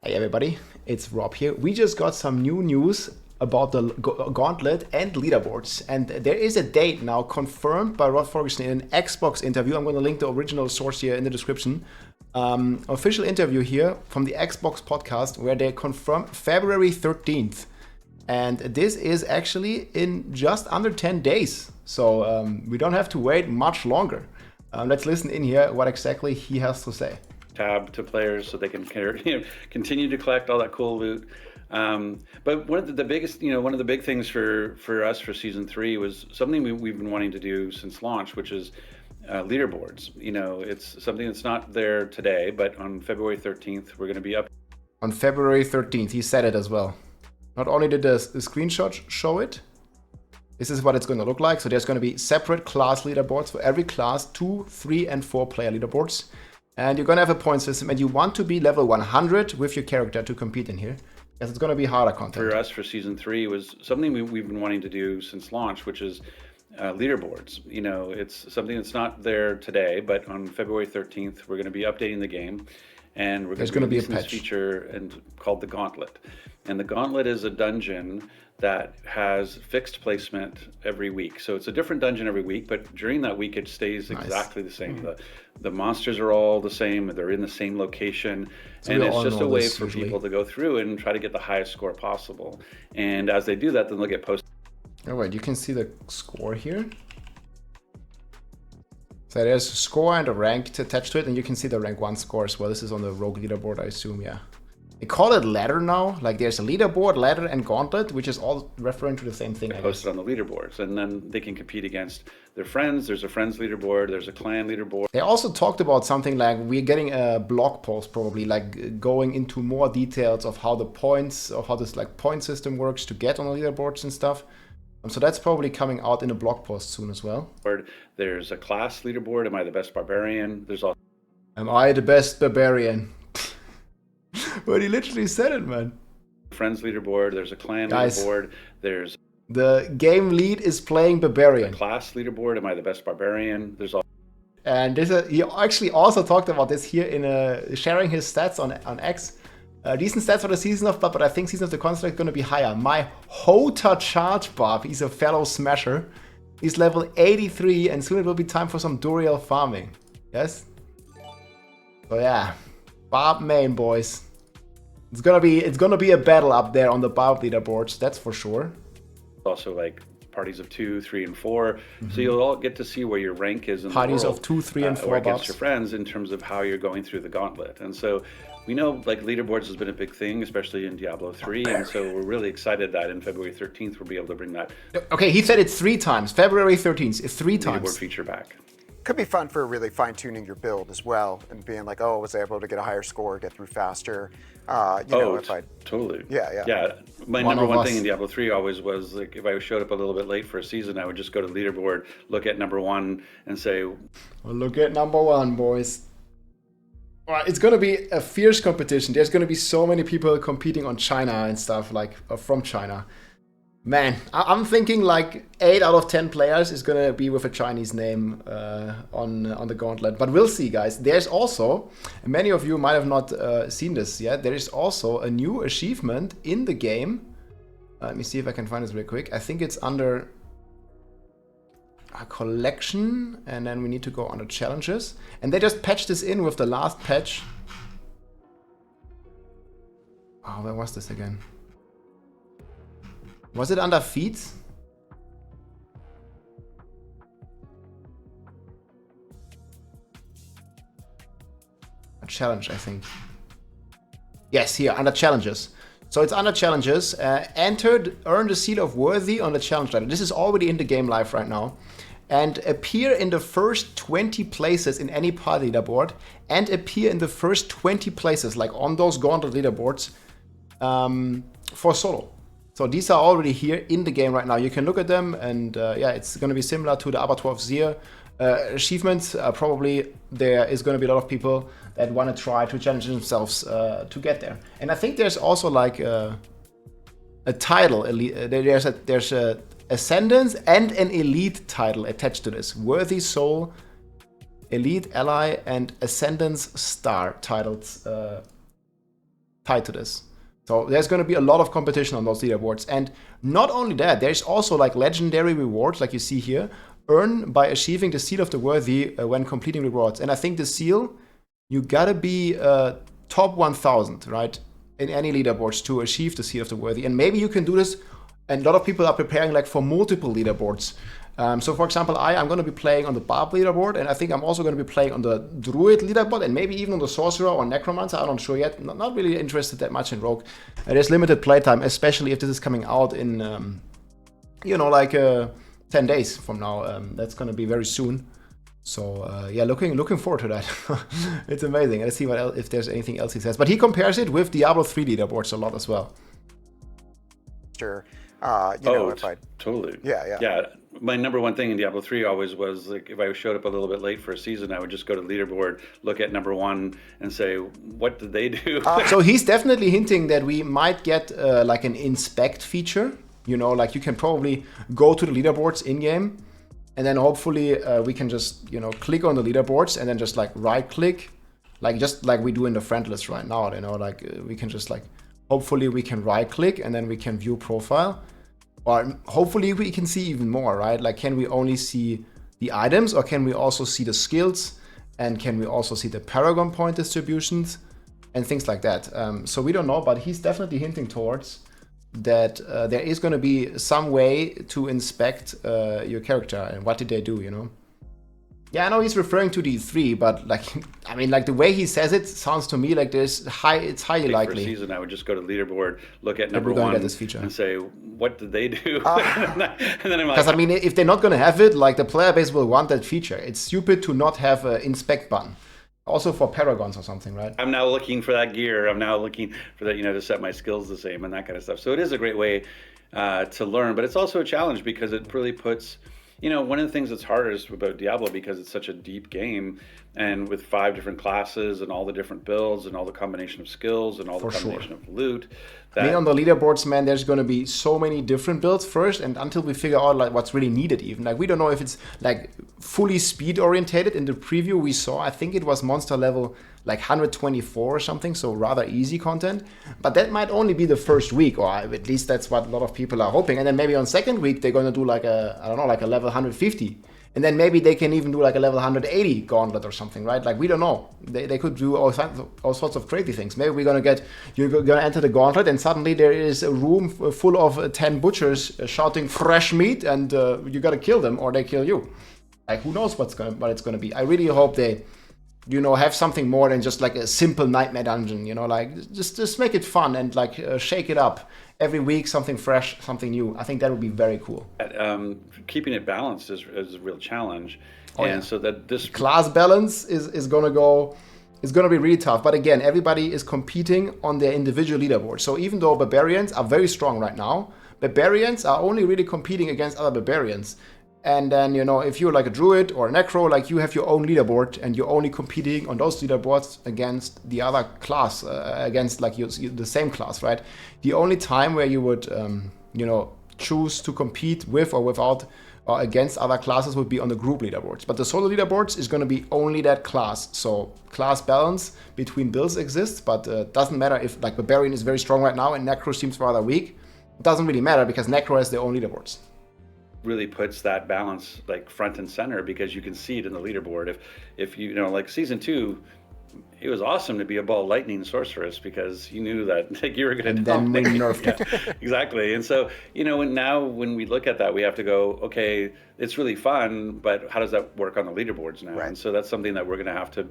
Hey everybody, it's Rob here. We just got some new news about the Gauntlet and leaderboards, and there is a date now confirmed by Rod Ferguson in an Xbox interview. I'm going to link the original source here in the description. Official interview here from the Xbox podcast where they confirm February 13th. And this is actually in just under 10 days. So we don't have to wait much longer. Let's listen in here what exactly he has to say. Tab to players so they can continue to collect all that cool loot. But one of the biggest, one of the big things for us for season 3 was something we've been wanting to do since launch, which is leaderboards. It's something that's not there today, but on February 13th, we're going to be up. On February 13th, he said it as well. Not only did the screenshot show it, this is what it's going to look like. So there's going to be separate class leaderboards for every class, 2, 3, and 4 player leaderboards. And you're going to have a point system, and you want to be level 100 with your character to compete in here, because it's going to be harder content. For us, for season 3, was something we've been wanting to do since launch, which is leaderboards. It's something that's not there today, but on February 13th, we're going to be updating the game, and we're going to be releasing this feature called the Gauntlet. And the Gauntlet is a dungeon that has fixed placement every week. So it's a different dungeon every week, but during that week it stays exactly the same. The monsters are all the same, they're in the same location, so and it's just a way for people to go through and try to get the highest score possible. And as they do that, then they'll get posted. All right, you can see the score here. So there's a score and a rank attached to it, and you can see the rank 1 score as well. This is on the Rogue leaderboard, I assume, yeah. They call it ladder now. Like there's a leaderboard, ladder, and gauntlet, which is all referring to the same thing. Posted on the leaderboards, and then they can compete against their friends. There's a friends leaderboard. There's a clan leaderboard. They also talked about something like we're getting a blog post, probably like going into more details of how the points, of how this like point system works to get on the leaderboards and stuff. So that's probably coming out in a blog post soon as well. There's a class leaderboard. Am I the best barbarian? There's also. Am I the best barbarian? But he literally said it, man. Friends leaderboard, there's a clan leaderboard, there's... The game lead is playing Barbarian. Class leaderboard, am I the best barbarian? There's all... And this he actually also talked about this here in sharing his stats on X. Decent stats for the season of Barb, but I think season of the construct is going to be higher. My Hota charge Barb, he's a fellow smasher. He's level 83, and soon it will be time for some Duriel farming. Yes? So yeah. Barb main, boys. It's gonna be a battle up there on the Barb leaderboards, that's for sure. Also like parties of 2, 3, and 4. So you'll all get to see where your rank is in parties the world, of 2, 3, and 4 against your friends in terms of how you're going through the gauntlet. And so we know like leaderboards has been a big thing, especially in Diablo 3, and so we're really excited that in February 13th we'll be able to bring that. Okay, he said it 3 times. February 13th, it's 3 times. Leaderboard feature back. Could be fun for really fine-tuning your build as well, and being like, oh, was I able to get a higher score, get through faster? Totally. Yeah. My number one thing in Diablo 3 always was like, if I showed up a little bit late for a season, I would just go to leaderboard, look at number 1, and say, well, look at number 1, boys. Well, it's gonna be a fierce competition. There's gonna be so many people competing on China and stuff, like from China. Man, I'm thinking like 8 out of 10 players is gonna be with a Chinese name on the Gauntlet. But we'll see, guys. There's also, many of you might have not seen this yet, there is also a new achievement in the game. Let me see if I can find this real quick. I think it's under a collection, and then we need to go under challenges. And they just patched this in with the last patch. Oh, where was this again? Was it under feats? A challenge, I think. Yes, here, under challenges. So it's under challenges. Entered, earn the seal of worthy on the challenge ladder. This is already in the game live right now. And appear in the first 20 places in any party leaderboard. And appear in the first 20 places, like on those Gauntlet leaderboards, for solo. So these are already here in the game right now. You can look at them, and yeah, it's going to be similar to the Abattoir of Zir achievements. Probably there is going to be a lot of people that want to try to challenge themselves to get there. And I think there's also like a title. There's a Ascendance and an Elite title attached to this. Worthy Soul, Elite Ally, and Ascendance Star titles tied to this. So there's going to be a lot of competition on those leaderboards. And not only that, there's also like legendary rewards, like you see here, earned by achieving the Seal of the Worthy when completing rewards. And I think the seal, you gotta be top 1,000, right? In any leaderboards to achieve the Seal of the Worthy. And maybe you can do this, and a lot of people are preparing like for multiple leaderboards. So for example, I'm going to be playing on the Barb leaderboard, and I think I'm also going to be playing on the Druid leaderboard, and maybe even on the Sorcerer or Necromancer. I'm not sure yet. Not really interested that much in Rogue. There's limited playtime, especially if this is coming out in, 10 days from now. That's going to be very soon. So yeah, looking forward to that. It's amazing. Let's see what else, if there's anything else he says. But he compares it with Diablo 3 leaderboards a lot as well. Sure. Totally. Yeah. My number one thing in Diablo 3 always was like if I showed up a little bit late for a season, I would just go to Leaderboard, look at number one, and say, what did they do? So he's definitely hinting that we might get like an inspect feature. Like you can probably go to the leaderboards in game, and then hopefully we can just click on the leaderboards and then just like right click, just like we do in the friend list right now. We can just like hopefully we can right click and then we can view profile. Or hopefully we can see even more, right? Like, can we only see the items, or can we also see the skills? And can we also see the Paragon point distributions and things like that? So we don't know, but he's definitely hinting towards that there is going to be some way to inspect your character and what did they do, Yeah, I know he's referring to the 3, but the way he says it sounds to me like it's highly likely. For a season, I would just go to Leaderboard, look at number one, and say, what did they do? And then I'm like, because if they're not going to have it, like the player base will want that feature. It's stupid to not have an inspect button. Also for Paragons or something, right? I'm now looking for that gear. I'm now looking for that, to set my skills the same and that kind of stuff. So it is a great way to learn, but it's also a challenge because it really puts. One of the things that's hardest about Diablo, because it's such a deep game, and with 5 different classes and all the different builds and all the combination of skills and all the combination of loot. On the leaderboards, man, there's going to be so many different builds first, and until we figure out like what's really needed, even like we don't know if it's like fully speed orientated. In the preview we saw, I think it was monster level like 124 or something, so rather easy content. But that might only be the first week, or at least that's what a lot of people are hoping. And then maybe on second week they're going to do like a level 150. And then maybe they can even do like a level 180 gauntlet or something, right? Like we don't know. They could do all sorts of crazy things. Maybe you're gonna enter the gauntlet and suddenly there is a room full of 10 butchers shouting fresh meat, and you gotta kill them or they kill you. Like who knows what it's gonna be. I really hope they have something more than just like a simple nightmare dungeon, like just make it fun and like shake it up. Every week, something fresh, something new. I think that would be very cool. Keeping it balanced is a real challenge. So that this class balance is gonna be really tough. But again, everybody is competing on their individual leaderboard. So even though barbarians are very strong right now, barbarians are only really competing against other barbarians. And then, if you're like a druid or a necro, like you have your own leaderboard and you're only competing on those leaderboards against the other class, against like the same class, right? The only time where you would, choose to compete with or without or against other classes would be on the group leaderboards. But the solo leaderboards is going to be only that class. So class balance between builds exists, but doesn't matter if like Barbarian is very strong right now and Necro seems rather weak. It doesn't really matter because Necro has their own leaderboards. Really puts that balance like front and center because you can see it in the leaderboard. If like season 2, it was awesome to be a ball lightning sorceress because you knew that like you were going to dominate. And then we nerfed it. Exactly. And so when we look at that, we have to go, okay, it's really fun, but how does that work on the leaderboards now? Right. And so that's something that we're going to have to.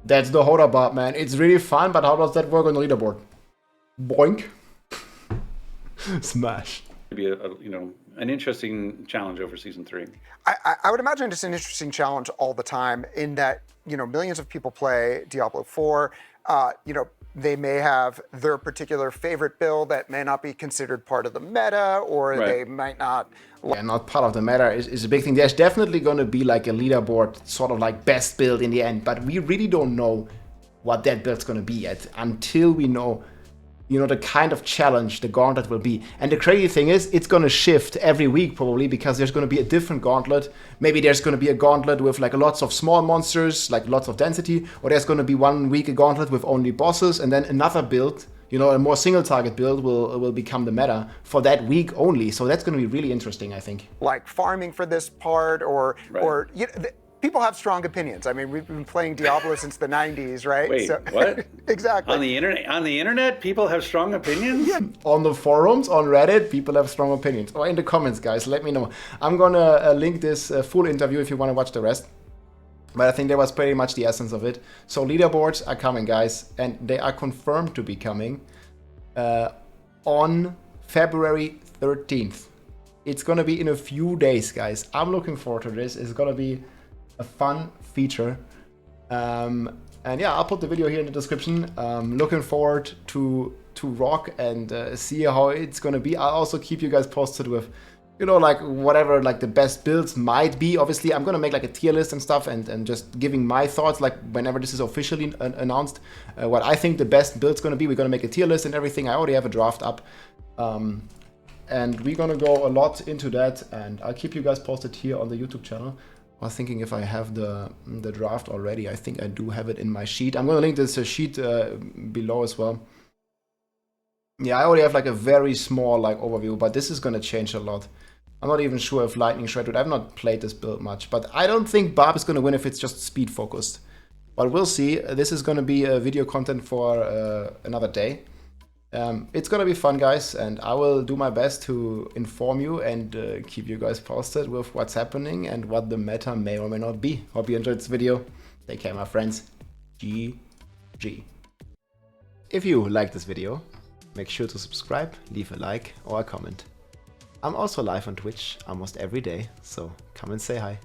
That's the Hoda bar, man. It's really fun, but how does that work on the leaderboard? Boink. Smash. Be an interesting challenge over season 3. I would imagine it's an interesting challenge all the time in that, millions of people play Diablo 4. They may have their particular favorite build that may not be considered part of the meta, or they might not. Yeah, not part of the meta is a big thing. There's definitely going to be like a leaderboard, sort of like best build in the end, but we really don't know what that build's going to be yet until we know the kind of challenge the gauntlet will be. And the crazy thing is, it's going to shift every week probably because there's going to be a different gauntlet. Maybe there's going to be a gauntlet with like lots of small monsters, like lots of density, or there's going to be one week a gauntlet with only bosses, and then another build you know, a more single target build will become the meta for that week only. So that's going to be really interesting, I think. Like farming for this part, or you know, people have strong opinions. I mean, we've been playing Diablo since the 90s, right? Wait, what? Exactly. On the internet, people have strong opinions? Yeah. On the forums, on Reddit, people have strong opinions. Or in the comments, guys, let me know. I'm gonna link this full interview if you want to watch the rest. But I think that was pretty much the essence of it. So leaderboards are coming, guys, and they are confirmed to be coming on February 13th. It's gonna be in a few days, guys. I'm looking forward to this. It's gonna be a fun feature. And yeah, I'll put the video here in the description. Looking forward to rock and see how it's gonna be. I'll also keep you guys posted with, you know, like whatever like the best builds might be. Obviously, I'm gonna make like a tier list and stuff, and just giving my thoughts like whenever this is officially announced, what I think the best build's gonna be. We're gonna make a tier list and everything. I already have a draft up, and we're gonna go a lot into that, and I'll keep you guys posted here on the YouTube channel. I was thinking if I have the draft already. I think I do have it in my sheet. I'm gonna link this sheet below as well. Yeah, I already have like a very small like overview, but this is gonna change a lot. I'm not even sure if Lightning Shred would. I've not played this build much, but I don't think Barb is gonna win if it's just speed focused. But we'll see. This is gonna be video content for another day. It's gonna be fun, guys, and I will do my best to inform you and keep you guys posted with what's happening and what the meta may or may not be. Hope you enjoyed this video. Take care, my friends. GG. If you like this video, make sure to subscribe, leave a like or a comment. I'm also live on Twitch almost every day, so come and say hi.